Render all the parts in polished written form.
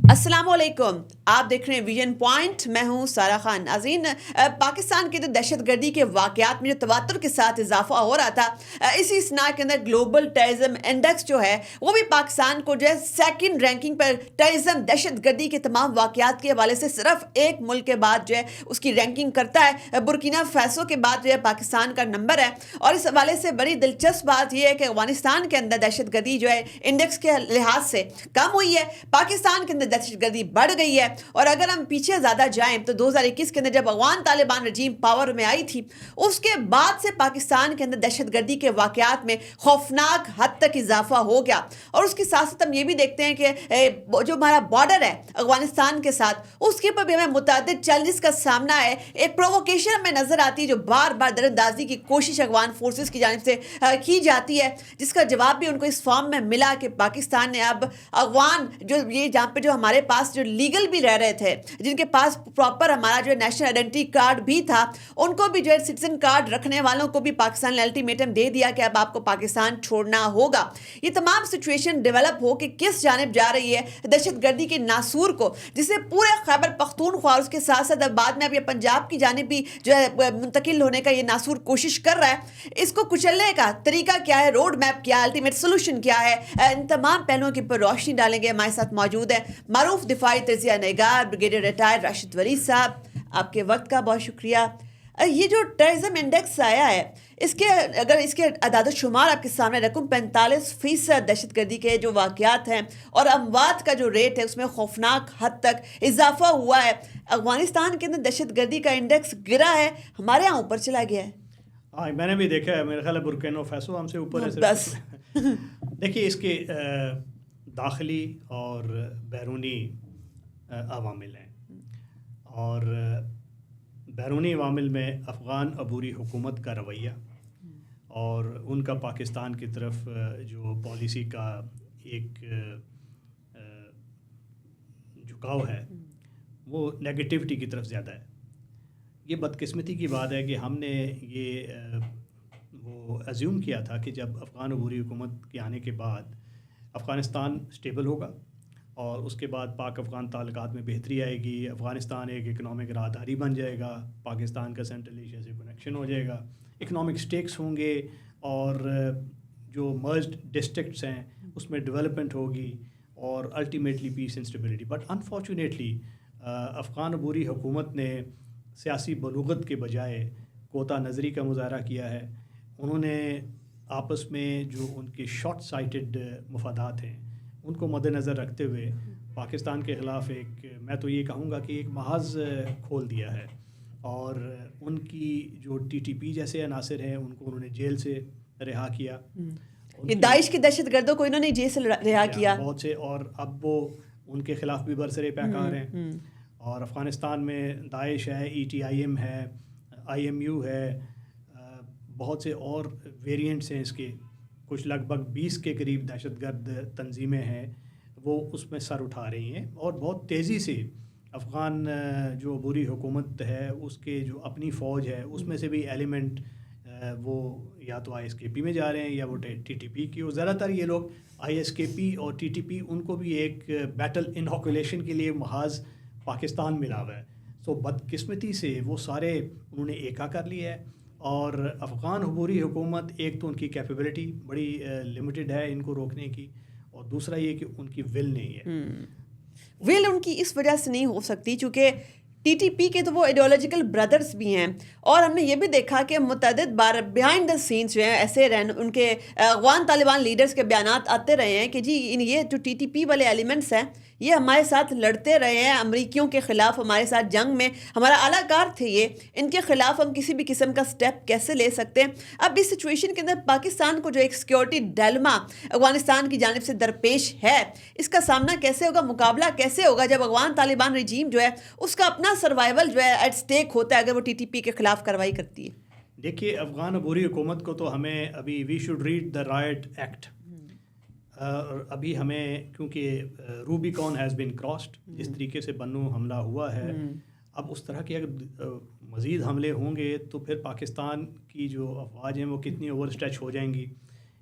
السلام علیکم، آپ دیکھ رہے ہیں ویژن پوائنٹ، میں ہوں سارہ خان۔ ناظرین، پاکستان کے دہشت گردی کے واقعات میں جو تواتر کے ساتھ اضافہ ہو رہا تھا، اسی اسنا کے اندر گلوبل ٹیررزم انڈیکس جو ہے وہ بھی پاکستان کو جو ہے سیکنڈ رینکنگ پر ٹیررزم دہشت گردی کے تمام واقعات کے حوالے سے صرف ایک ملک کے بعد جو ہے اس کی رینکنگ کرتا ہے۔ برکینا فیسو کے بعد جو ہے پاکستان کا نمبر ہے، اور اس حوالے سے بڑی دلچسپ بات یہ ہے کہ افغانستان کے اندر دہشت گردی جو ہے انڈیکس کے لحاظ سے کم ہوئی ہے، پاکستان کے اندر دہشت گردی بڑھ گئی ہے۔ اور اگر ہم پیچھے زیادہ جائیں تو 2021 کے اندر جب افغان طالبان رجیم پاور میں آئی تھی، اس کے بعد سے پاکستان کے اندر دہشت گردی کے واقعات میں خوفناک حد تک اضافہ ہو گیا۔ اور اس کے ساتھ ساتھ ہم یہ بھی دیکھتے ہیں کہ جو ہمارا بارڈر ہے افغانستان کے ساتھ، اس کے اوپر بھی ہمیں متعدد چیلنجز کا سامنا ہے۔ ایک پرووکیشن ہمیں نظر آتی ہے جو بار بار دراندازی کی کوشش افغان فورسز کی جانب سے کی جاتی ہے، جس کا جواب بھی ان کو اس فارم میں ملا کہ پاکستان نے اب افغان جو یہ جہاں پہ جو ہمارے پاس جو لیگل بھی رہ رہے تھے، جن کے پاس پراپر ہمارا جو نیشنل آئیڈینٹی کارڈ بھی تھا، ان کو بھی جو ہے سٹیزن کارڈ رکھنے والوں کو بھی پاکستان نے الٹیمیٹم دے دیا کہ اب آپ کو پاکستان چھوڑنا ہوگا۔ یہ تمام سچویشن ڈیولپ ہو کے کس جانب جا رہی ہے؟ دہشت گردی کے ناسور کو، جسے پورے خیبر پختونخوا اور اس کے ساتھ ساتھ بعد میں اب یہ پنجاب کی جانب بھی جو ہے منتقل ہونے کا یہ ناسور کوشش کر رہا ہے۔ اس کو کچلنے کا طریقہ کیا ہے، روڈ میپ کیا ہے، الٹیمیٹ سولوشن کیا ہے، ان تمام پہلوؤں کے اوپر روشنی ڈالیں گے۔ ہمارے ساتھ موجود ہے معروف دفاعی تجزیہ نگار بریگیڈیئر ریٹائر راشد ولی صاحب، آپ کے وقت کا بہت شکریہ۔ یہ جو ٹیررزم انڈیکس آیا ہے، اگر اس کے اعداد و شمار آپ کے سامنے رکھوں، 45% دہشت گردی کے جو واقعات ہیں اور اموات کا جو ریٹ ہے اس میں خوفناک حد تک اضافہ ہوا ہے۔ افغانستان کے اندر دہشت گردی کا انڈیکس گرا ہے، ہمارے یہاں اوپر چلا گیا ہے۔ ہاں، میں نے بھی دیکھا ہے، میرا خیال ہے برکینا فیسو ہم سے اوپر ہے بس دیکھیے اس کے داخلی اور بیرونی عوامل ہیں، اور بیرونی عوامل میں افغان عبوری حکومت کا رویہ اور ان کا پاکستان کی طرف جو پالیسی کا ایک جھکاؤ ہے وہ نیگیٹیوٹی کی طرف زیادہ ہے۔ یہ بدقسمتی کی بات ہے کہ ہم نے یہ وہ ایزیوم کیا تھا کہ جب افغان عبوری حکومت کے آنے کے بعد افغانستان سٹیبل ہوگا اور اس کے بعد پاک افغان تعلقات میں بہتری آئے گی، افغانستان ایک اکنامک راہداری بن جائے گا، پاکستان کا سینٹرل ایشیا سے کنیکشن ہو جائے گا، اکنامک سٹیکس ہوں گے، اور جو مرجڈ ڈسٹرکٹس ہیں اس میں ڈیولپمنٹ ہوگی اور ultimately piece and stability. But unfortunately Afghan عبوری حکومت نے سیاسی بلوغت کے بجائے کوتا نظری کا مظاہرہ کیا ہے۔ انہوں نے آپس میں جو ان کے شارٹ سائٹڈ مفادات ہیں ان کو مد نظر رکھتے ہوئے پاکستان کے خلاف ایک، میں تو یہ کہوں گا کہ ایک محاذ کھول دیا ہے، اور ان کی جو ٹی ٹی پی جیسے عناصر ہیں ان کو انہوں نے جیل سے رہا کیا، یہ داعش کے دہشت گردوں کو انہوں نے جیل سے رہا کیا بہت سے، اور اب وہ ان کے خلاف بھی برسر پیکار ہیں۔ اور افغانستان میں داعش ہے، ای ٹی آئی ایم ہے، آئی ایم یو ہے، بہت سے اور ویریئنٹس ہیں اس کے، کچھ لگ بھگ 20 کے قریب دہشت گرد تنظیمیں ہیں، وہ اس میں سر اٹھا رہی ہیں، اور بہت تیزی سے افغان جو عبوری حکومت ہے اس کے جو اپنی فوج ہے اس میں سے بھی ایلیمنٹ وہ یا تو آئی ایس کے پی میں جا رہے ہیں یا وہ ٹی ٹی پی کی، اور زیادہ تر یہ لوگ آئی ایس کے پی اور ٹی ٹی پی ان کو بھی ایک بیٹل انوکولیشن کے لیے محاذ پاکستان ملا ہوا ہے۔ سو بدقسمتی سے وہ سارے انہوں نے ایکا کر لیا ہے، اور افغان عبوری حکومت ایک تو ان کی کیپیبلٹی بڑی لمیٹڈ ہے ان کو روکنے کی، اور دوسرا یہ کہ ان کی ول نہیں ہے۔ ول ان کی اس وجہ سے نہیں ہو سکتی چونکہ ٹی ٹی پی کے تو وہ ایڈیولوجیکل بردرز بھی ہیں، اور ہم نے یہ بھی دیکھا کہ متعدد بار بیہائنڈ دا سینس جو ہیں ایسے ان کے افغان طالبان لیڈرز کے بیانات آتے رہے ہیں کہ جی یہ جو ٹی ٹی پی والے ایلیمنٹس ہیں یہ ہمارے ساتھ لڑتے رہے ہیں امریکیوں کے خلاف، ہمارے ساتھ جنگ میں ہمارا اعلیٰ کار تھے، یہ ان کے خلاف ہم کسی بھی قسم کا سٹیپ کیسے لے سکتے ہیں۔ اب اس سچویشن کے اندر پاکستان کو جو ایک سیکیورٹی ڈیلما افغانستان کی جانب سے درپیش ہے، اس کا سامنا کیسے ہوگا، مقابلہ کیسے ہوگا جب افغان طالبان رجیم جو ہے اس کا اپنا سروائیول جو ہے ایٹ سٹیک ہوتا ہے اگر وہ ٹی ٹی پی کے خلاف کارروائی کرتی ہے۔ دیکھیے افغان عبوری حکومت کو تو ہمیں ابھی we should read the right act, ابھی ہمیں کیونکہ روبیکون ہیز بین کراسڈ، جس طریقے سے بنو حملہ ہوا ہے، اب اس طرح کے اگر مزید حملے ہوں گے تو پھر پاکستان کی جو افواج ہیں وہ کتنی اوور اسٹریچ ہو جائیں گی،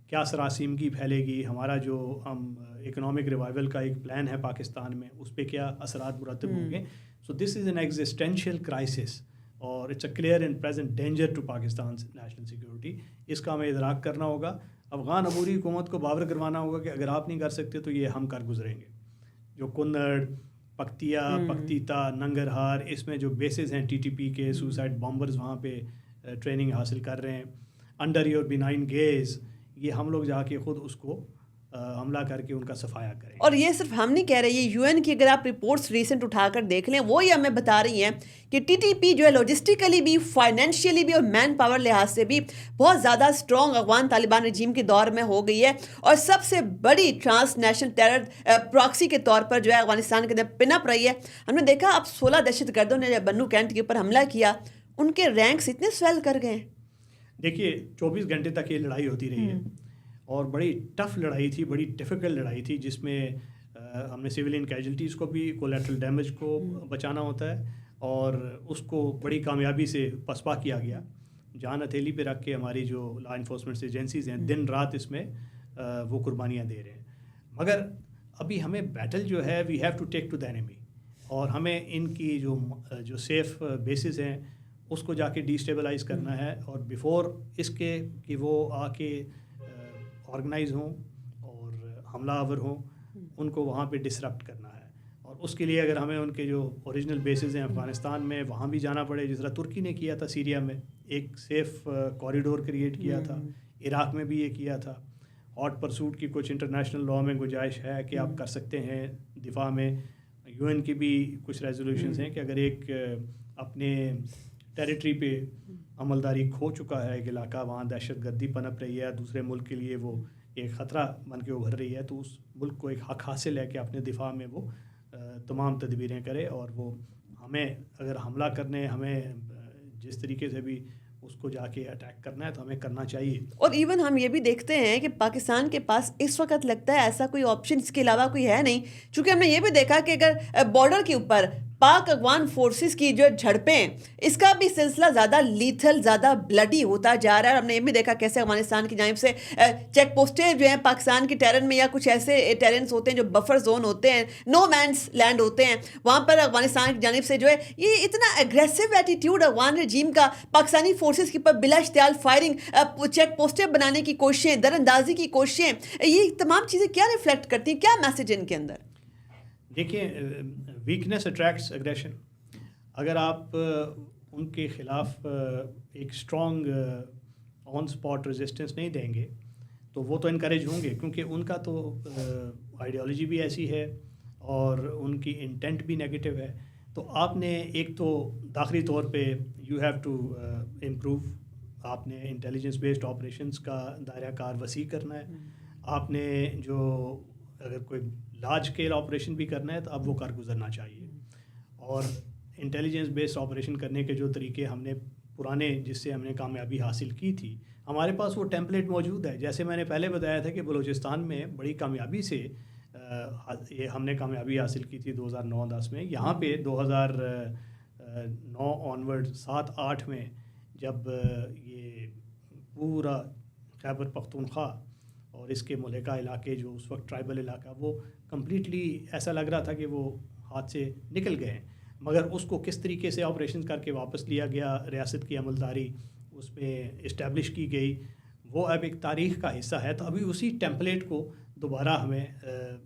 کیا سراسیمگی پھیلے گی، ہمارا جو ہم اکنامک ریوائول کا ایک پلان ہے پاکستان میں اس پہ کیا اثرات مرتب ہوں گے. So this is an existential crisis اور it's a clear and present danger to Pakistan national security. اس کا ہمیں ادراک کرنا ہوگا. افغان عبوری حکومت کو باور کروانا ہوگا کہ اگر آپ نہیں کر سکتے تو یہ ہم کر گزریں گے. جو کنڑ، پکتیا، پکتیتا، ننگرہار، اس میں جو بیسز ہیں ٹی ٹی پی کے، سوسائڈ بامبرز وہاں پہ ٹریننگ حاصل کر رہے ہیں انڈر یور بینائن گیز، یہ ہم لوگ جا کے خود اس کو حملہ کر کے ان کا صفایا کریں. اور یہ صرف ہم نہیں کہہ رہے، یہ یو این کی اگر آپ رپورٹس ریسنٹ اٹھا کر دیکھ لیں، وہ یہ ہمیں بتا رہی ہیں کہ ٹی ٹی پی جو ہے لاجسٹیکلی بھی، فائنینشیلی بھی اور مین پاور لحاظ سے بھی بہت زیادہ اسٹرانگ افغان طالبان رجیم کے دور میں ہو گئی ہے، اور سب سے بڑی ٹرانس نیشنل ٹیرر پراکسی کے طور پر جو ہے افغانستان کے اندر پن اپ رہی ہے. ہم نے دیکھا اب 16 دہشت گردوں نے جب بنو کینٹ کے اوپر حملہ کیا، ان کے رینکس اتنے سویل کر گئے. دیکھیے 24 گھنٹے تک یہ لڑائی ہوتی رہی ہے اور بڑی ٹف لڑائی تھی، بڑی ڈیفیکلٹ لڑائی تھی، جس میں ہم نے سویلین کیجولٹیز کو بھی، کولیٹرل ڈیمیج کو بچانا ہوتا ہے، اور اس کو بڑی کامیابی سے پسپا کیا گیا. جان ہتھیلی پہ رکھ کے ہماری جو لا انفورسمنٹ ایجنسیز ہیں دن رات اس میں وہ قربانیاں دے رہے ہیں. مگر ابھی ہمیں بیٹل جو ہے we have to take to the enemy, اور ہمیں ان کی جو سیف بیسز ہیں اس کو جا کے ڈی اسٹیبلائز کرنا ہے، اور بیفور اس کے کہ وہ آ کے آرگنائز ہوں اور حملہ آور ہوں، ان کو وہاں پہ ڈسرپٹ کرنا ہے. اور اس کے لیے اگر ہمیں ان کے جو اوریجنل بیسز ہیں افغانستان میں وہاں بھی جانا پڑے، جس طرح ترکی نے کیا تھا سیریا میں، ایک سیف کوریڈور کریٹ کیا تھا، عراق میں بھی یہ کیا تھا. ہاٹ پرسوٹ کی کچھ انٹرنیشنل لاء میں گنجائش ہے کہ آپ کر سکتے ہیں دفاع میں. یو این کی بھی کچھ ریزولوشنز ہیں کہ اگر ایک اپنے ٹیریٹری پہ عملداری کھو چکا ہے ایک علاقہ، وہاں دہشت گردی پنپ رہی ہے، دوسرے ملک کے لیے وہ ایک خطرہ بن کے ابھر رہی ہے، تو اس ملک کو ایک حق حاصل ہے کہ اپنے دفاع میں وہ تمام تدبیریں کرے. اور وہ ہمیں اگر حملہ کرنے، ہمیں جس طریقے سے بھی اس کو جا کے اٹیک کرنا ہے تو ہمیں کرنا چاہیے. اور ایون ہم یہ بھی دیکھتے ہیں کہ پاکستان کے پاس اس وقت لگتا ہے ایسا کوئی آپشن اس کے علاوہ کوئی ہے نہیں، چونکہ ہم نے یہ بھی دیکھا کہ اگر بارڈر کے اوپر پاک افغان فورسز کی جو جھڑپیں، اس کا بھی سلسلہ زیادہ لیتھل، زیادہ بلڈی ہوتا جا رہا ہے. اور ہم نے یہ بھی دیکھا کیسے افغانستان کی جانب سے چیک پوسٹیں جو ہیں پاکستان کے ٹیرن میں، یا کچھ ایسے ٹیرنس ہوتے ہیں جو بفر زون ہوتے ہیں، نو مینس لینڈ ہوتے ہیں، وہاں پر افغانستان کی جانب سے جو ہے یہ اتنا ایگریسو ایٹیٹیوڈ افغان رجیم کا، پاکستانی فورسز کے اوپر بلا اشتعال فائرنگ، چیک پوسٹیں بنانے کی کوششیں، در اندازی کی کوششیں، یہ تمام چیزیں کیا ریفلیکٹ کرتی ہیں، کیا میسج ان کے اندر؟ دیکھیں، ویکنیس اٹریکٹس اگریشن. اگر آپ ان کے خلاف ایک اسٹرانگ آن اسپاٹ ریزسٹنس نہیں دیں گے تو وہ تو انکریج ہوں گے، کیونکہ ان کا تو آئیڈیالوجی بھی ایسی ہے اور ان کی انٹینٹ بھی نیگیٹو ہے. تو آپ نے ایک تو داخلی طور پہ یو ہیو ٹو امپروو، آپ نے انٹیلیجنس بیسڈ آپریشنس کا دائرہ کار وسیع کرنا ہے. آپ نے جو اگر کوئی لارج اسکیل آپریشن بھی کرنا ہے تو اب وہ کر گزرنا چاہیے. اور انٹیلیجنس بیسڈ آپریشن کرنے کے جو طریقے ہم نے پرانے، جس سے ہم نے کامیابی حاصل کی تھی، ہمارے پاس وہ ٹیمپلیٹ موجود ہے. جیسے میں نے پہلے بتایا تھا کہ بلوچستان میں بڑی کامیابی سے یہ ہم نے کامیابی حاصل کی تھی 2009-10 میں. یہاں پہ 2009 آنورڈ 7-8 میں جب یہ پورا خیبر پختونخوا اور اس کے ملحقہ علاقے جو اس وقت ٹرائبل علاقہ، وہ کمپلیٹلی ایسا لگ رہا تھا کہ وہ ہاتھ سے نکل گئے ہیں. مگر اس کو کس طریقے سے آپریشن کر کے واپس لیا گیا، ریاست کی عملداری اس میں اسٹیبلش کی گئی، وہ اب ایک تاریخ کا حصہ ہے. تو ابھی اسی ٹیمپلیٹ کو دوبارہ ہمیں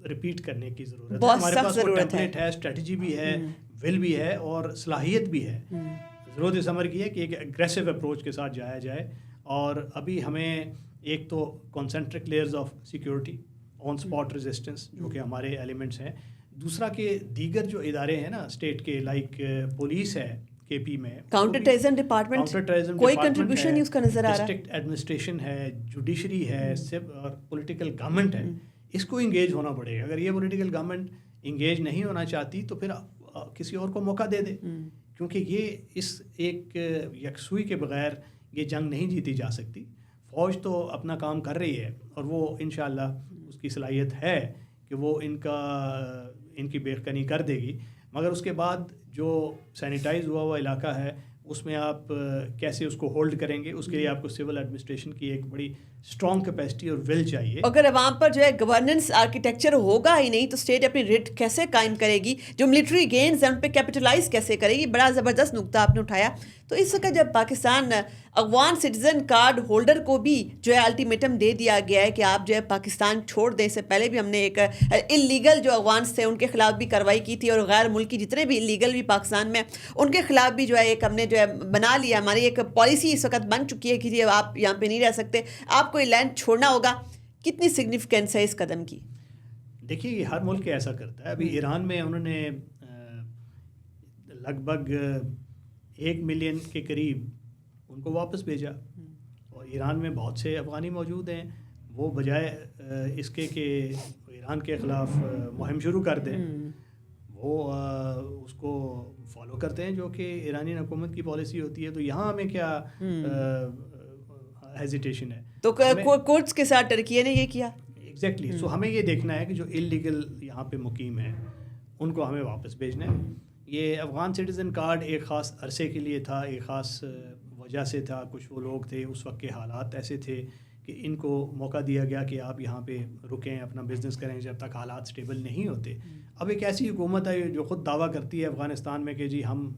ریپیٹ کرنے کی ضرورت ہے. ہمارے پاس وہ ٹیمپلیٹ ہے، اسٹریٹجی بھی ہے، ول بھی ہے اور صلاحیت بھی ہے. ضرورت اس عمر کی ہے کہ ایک اگریسو اپروچ کے ساتھ جایا جائے. اور ابھی ہمیں ایک تو concentric layers of security, on spot resistance جو کہ ہمارے ایلیمنٹس ہیں. دوسرا کہ دیگر جو ادارے ہیں نا اسٹیٹ کے، لائک پولیس ہے کے پی میں، کاؤنٹر ٹیررزم ڈپارٹمنٹ کوئی کنٹریبیوشن نہیں اس کا نظر آ رہا ہے، ڈسٹرکٹ ایڈمنسٹریشن ہے، جوڈیشری ہے، اور پولیٹیکل گورنمنٹ ہے. اس کو انگیج ہونا پڑے گا. اگر یہ پولیٹیکل گورنمنٹ انگیج نہیں ہونا چاہتی تو پھر کسی اور کو موقع دے دے، کیونکہ یہ اس ایک یکسوئی کے بغیر یہ جنگ نہیں جیتی جا سکتی. فوج تو اپنا کام کر رہی ہے اور وہ انشاءاللہ اس کی صلاحیت ہے کہ وہ ان کی بےخنی کر دے گی. مگر اس کے بعد جو سینیٹائز ہوا علاقہ ہے اس میں آپ کیسے اس کو ہولڈ کریں گے، اس کے لیے آپ کو سول ایڈمنسٹریشن کی ایک بڑی اسٹرانگ کیپیسٹی اور ول چاہیے. اگر عوام پر جو ہے گورننس آرکیٹیکچر ہوگا ہی نہیں تو اسٹیٹ اپنی ریٹ کیسے قائم کرے گی, جو ملٹری گینز ہیں ان پہ کیپٹلائز کیسے کرے گی. بڑا زبردست نقطہ آپ نے اٹھایا. تو اس وقت جب Pakistan Afghan citizen card holder کو بھی جو ہے الٹیمیٹم دے دیا گیا ہے کہ آپ جو ہے پاکستان چھوڑ دیں, سے پہلے بھی ہم نے ایک انلیگل جو افغانس تھے ان کے خلاف بھی کارروائی کی تھی, اور غیر ملکی جتنے بھی انلیگل بھی پاکستان میں ان کے خلاف بھی جو ہے ایک ہم نے جو ہے بنا لیا, ہماری ایک پالیسی اس وقت بن چکی ہے کہ جی آپ یہاں پہ نہیں رہ سکتے, آپ کو یہ لینڈ چھوڑنا ہوگا. کتنی سگنیفیکینس ہے اس قدم کی؟ دیکھیے یہ ہر ملک ایسا کرتا ہے. ابھی ایران میں انہوں نے لگ بھگ 1 ملین کے قریب ان کو واپس بھیجا, اور ایران میں بہت سے افغانی موجود ہیں. وہ بجائے اس کے کہ ایران کے خلاف مہم شروع کر دیں, وہ اس کو فالو کرتے ہیں جو کہ ایرانی حکومت کی پالیسی ہوتی ہے. تو یہاں ہمیں کیا ہیزیٹیشن ہے؟ تو کورٹس کے ساتھ ٹرکی نے یہ کیا ایگزیکٹلی. سو ہمیں یہ دیکھنا ہے کہ جو انلیگل یہاں پہ مقیم ہیں ان کو ہمیں واپس بھیجنا ہے. یہ افغان سٹیزن کارڈ ایک خاص عرصے کے لیے تھا, ایک خاص وجہ سے تھا. کچھ وہ لوگ تھے اس وقت کے حالات ایسے تھے کہ ان کو موقع دیا گیا کہ آپ یہاں پہ رکیں, اپنا بزنس کریں جب تک حالات سٹیبل نہیں ہوتے. اب ایک ایسی حکومت ہے جو خود دعویٰ کرتی ہے افغانستان میں کہ جی ہم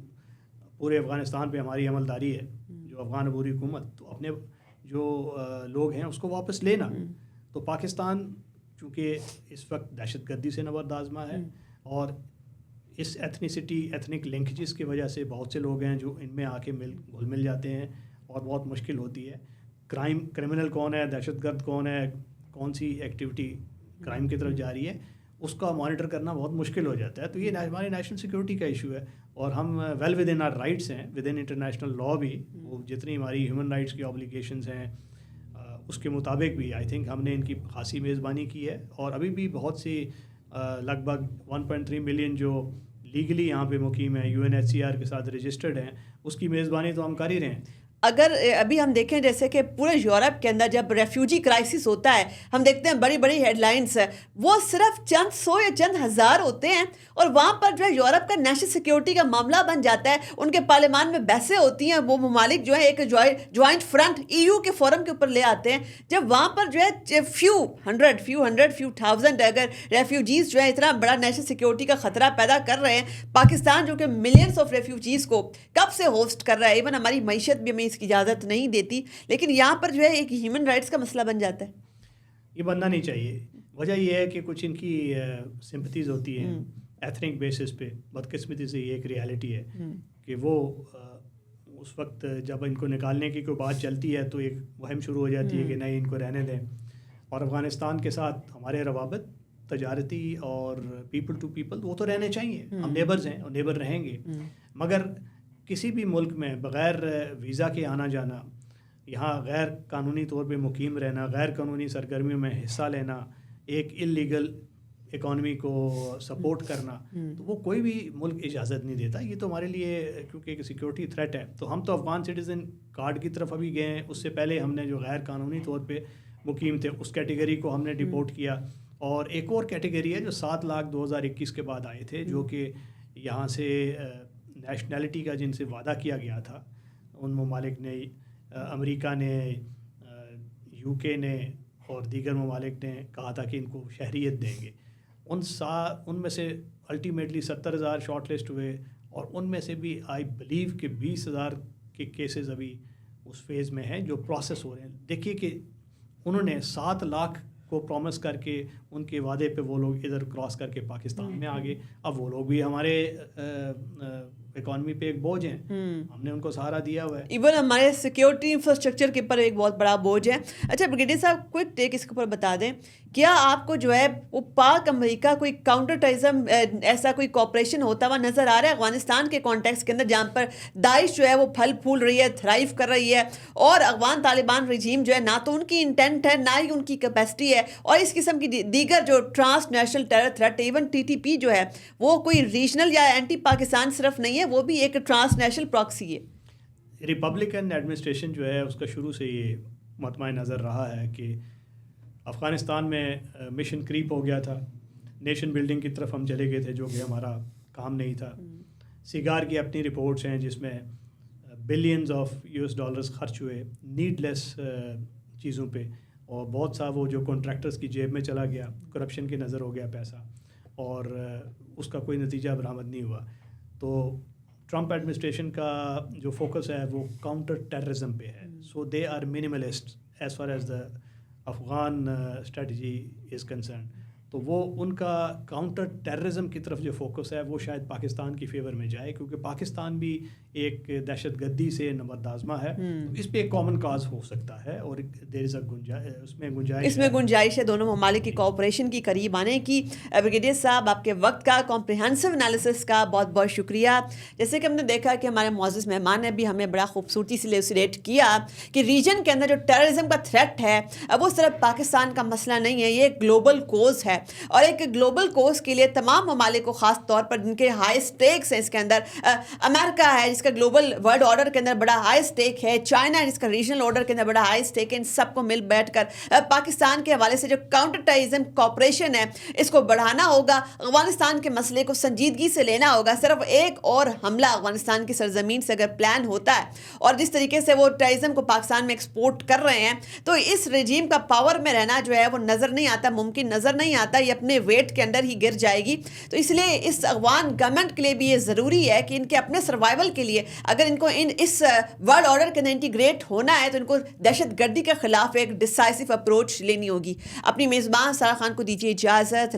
پورے افغانستان پہ ہماری عملداری ہے, جو افغان عبوری حکومت, تو اپنے جو لوگ ہیں اس کو واپس لینا. تو پاکستان چونکہ اس وقت دہشت گردی سے نبرد آزما ہے, اور اس ایتھنک لنکیجز کی وجہ سے بہت سے لوگ ہیں جو ان میں آ کے گھل مل جاتے ہیں, اور بہت مشکل ہوتی ہے. کرمنل کون ہے, دہشت گرد کون ہے, کون سی ایکٹیویٹی کرائم کی طرف جا رہی ہے, اس کا مانیٹر کرنا بہت مشکل ہو جاتا ہے. تو یہ ہماری نیشنل سیکورٹی کا ایشو ہے, اور ہم well within our rights ہیں, ود ان انٹرنیشنل لا بھی, وہ جتنی ہماری ہیومن رائٹس کی آبلیگیشنز ہیں اس کے مطابق بھی آئی تھنک ہم نے ان کی خاصی میزبانی کی ہے. اور ابھی بھی بہت سی لگ بھگ 1.3 ملین جو لیگلی یہاں پہ مقیم ہیں, UNHCR کے ساتھ رجسٹرڈ ہیں, اس کی میزبانی تو ہم کر ہی رہے ہیں. اگر ابھی ہم دیکھیں جیسے کہ پورے یورپ کے اندر جب ریفیوجی کرائسس ہوتا ہے, ہم دیکھتے ہیں بڑی بڑی ہیڈ لائنس, وہ صرف چند سو یا چند ہزار ہوتے ہیں, اور وہاں پر جو ہے یورپ کا نیشنل سیکیورٹی کا معاملہ بن جاتا ہے. ان کے پارلیمان میں بحثیں ہوتی ہیں, وہ ممالک جو ہے ایک جوائنٹ فرنٹ EU کے فورم کے اوپر لے آتے ہیں. جب وہاں پر جو ہے فیو ہنڈریڈ فیو تھاؤزینڈ اگر ریفیوجیز جو ہے اتنا بڑا نیشنل سیکیورٹی کا خطرہ پیدا کر رہے ہیں, پاکستان جو کہ ملینس آف ریفیوجیز کو کب سے ہوسٹ کر رہا ہے, ایون ہماری معیشت بھی ہمیں اس کی اجازت نہیں دیتی, لیکن یہاں پر جو ہے ایک ہیومن رائٹس کا مسئلہ بن جاتا ہے. یہ بننا نہیں چاہیے. وجہ یہ ہے کہ کچھ ان کی سمپتھیز ہوتی ہیں ایتھنک بیسس پہ. بدقسمتی سے یہ ایک ریالٹی ہے کہ وہ اس وقت جب ان کو نکالنے کی کوئی بات چلتی ہے تو ایک مہم شروع ہو جاتی ہے کہ نہیں ان کو رہنے دیں. اور افغانستان کے ساتھ ہمارے روابط تجارتی اور پیپل ٹو پیپل وہ تو رہنے چاہیے, ہم نیبرز ہیں اور نیبر رہیں گے. مگر کسی بھی ملک میں بغیر ویزا کے آنا جانا, یہاں غیر قانونی طور پہ مقیم رہنا, غیر قانونی سرگرمیوں میں حصہ لینا, ایک انلیگل اکانومی کو سپورٹ کرنا, تو وہ کوئی بھی ملک اجازت نہیں دیتا. یہ تو ہمارے لیے کیونکہ ایک سیکورٹی تھریٹ ہے. تو ہم تو افغان سٹیزن کارڈ کی طرف ابھی گئے ہیں. اس سے پہلے ہم نے جو غیر قانونی طور پہ مقیم تھے اس کیٹیگری کو ہم نے ڈپورٹ کیا. اور ایک اور کیٹیگری ہے جو 7 لاکھ 2021 کے بعد آئے تھے, جو کہ یہاں سے نیشنلٹی کا جن سے وعدہ کیا گیا تھا ان ممالک نے, امریکہ نے, UK نے اور دیگر ممالک نے کہا تھا کہ ان کو شہریت دیں گے. ان میں سے الٹیمیٹلی 70,000 شارٹ لسٹ ہوئے, اور ان میں سے بھی آئی بلیو کہ 20,000 کے کیسز ابھی اس فیز میں ہیں جو پروسیس ہو رہے ہیں. دیکھیے کہ انہوں نے 7 لاکھ کو پرومس کر کے ان کے وعدے پہ وہ لوگ ادھر کراس کر کے پاکستان میں آگے. اب وہ لوگ بھی ہمارے اکانومی پہ ایک بوجھ ہیں, ہم نے ان کو سہارا دیا ہوا ہے. ایون ہمارے سیکیورٹی انفراسٹرکچر کے اوپر ایک بہت بڑا بوجھ ہے. اچھا بریگیڈیئر صاحب, کوئک ٹیک اس کے اوپر بتا دیں, کیا آپ کو جو ہے وہ پاک امریکہ کوئی کاؤنٹر ٹیررزم ایسا کوئی کوپریشن ہوتا ہوا نظر آ رہا ہے افغانستان کے کانٹیکس کے اندر, جہاں پر داعش جو ہے وہ پھل پھول رہی ہے, تھرائیو کر رہی ہے, اور افغان طالبان رجیم جو ہے نہ تو ان کی انٹینٹ ہے نہ ہی ان کی کیپیسٹی ہے, اور اس قسم کی دیگر جو transnational terror threat, even TTP جو ہے وہ کوئی ریجنل یا اینٹی پاکستان صرف نہیں ہے, وہ بھی ایک ٹرانس نیشنل پراکسی ہے. ریپبلکن ایڈمنسٹریشن جو ہے اس کا شروع سے یہ مطمع نظر رہا ہے کہ افغانستان میں مشن کریپ ہو گیا تھا, نیشن بلڈنگ کی طرف ہم چلے گئے تھے جو کہ ہمارا کام نہیں تھا. سیگار کی اپنی رپورٹس ہیں جس میں بلینز آف US ڈالرز خرچ ہوئے نیڈ لیس چیزوں پہ, اور بہت سا وہ جو کانٹریکٹرز کی جیب میں چلا گیا، کرپشن کی نظر ہو گیا پیسہ، اور اس کا کوئی نتیجہ برآمد نہیں ہوا. تو ٹرمپ ایڈمنسٹریشن کا جو فوکس ہے وہ کاؤنٹر ٹیررزم پہ ہے. So they are minimalist as far as the Afghan strategy is concern. تو وہ ان کا کاؤنٹر ٹیررزم کی طرف جو فوکس ہے وہ شاید پاکستان کی فیور میں جائے، کیونکہ پاکستان بھی ایک دہشت گردی سے نمبرد آزما ہے. اس پہ ایک کامن کاز ہو سکتا ہے، اور دیر از اے اس میں گنجائش ہے دونوں ممالک کی کوآپریشن کی قریب آنے کی. بریگیڈیئر صاحب، آپ کے وقت کا کمپریہنسو انالیسس کا بہت بہت شکریہ. جیسے کہ ہم نے دیکھا کہ ہمارے معزز مہمان نے بھی ہمیں بڑا خوبصورتی سے ایلوسیلیٹ کیا کہ ریجن کے اندر جو ٹیررزم کا تھریٹ ہے وہ صرف پاکستان کا مسئلہ نہیں ہے، یہ ایک گلوبل کوز ہے، اور ایک گلوبل کوز کے لیے تمام ممالک کو، خاص طور پر جن کے ہائی سٹیکس ہیں اس کے اندر، امریکہ ہے جس کا گلوبل ورلڈ آرڈر کے اندر بڑا ہائی سٹیک ہے، چائنا ہے جس کا ریجنل آرڈر کے اندر بڑا ہائی سٹیک ہے. ان سب کو مل بیٹھ کر پاکستان کے حوالے سے جو کاؤنٹر ٹیررزم کوآپریشن ہے اس کو بڑھانا ہوگا. افغانستان کے مسئلے کو سنجیدگی سے لینا ہوگا. صرف ایک اور حملہ افغانستان کی سرزمین سے اگر پلان ہوتا ہے اور جس طریقے سے وہ ٹیررزم کو پاکستان میں ایکسپورٹ کر رہے ہیں، تو اس رجیم کا پاور میں رہنا جو ہے وہ نظر نہیں آتا، ممکن نظر نہیں آتا، یہ اپنے ویٹ کے اندر ہی گر جائے گی. تو اس لیے اس افغان گورنمنٹ کے لیے بھی یہ ضروری ہے کہ ان کے اپنے سروائیول کے لیے اگر ان کو اس ورلڈ آرڈر کے اندر انٹیگریٹ ہونا ہے تو ان کو دہشت گردی کے خلاف ایک ڈسائسو اپروچ لینی ہوگی. اپنی میزبان سارا خان کو دیجیے اجازت.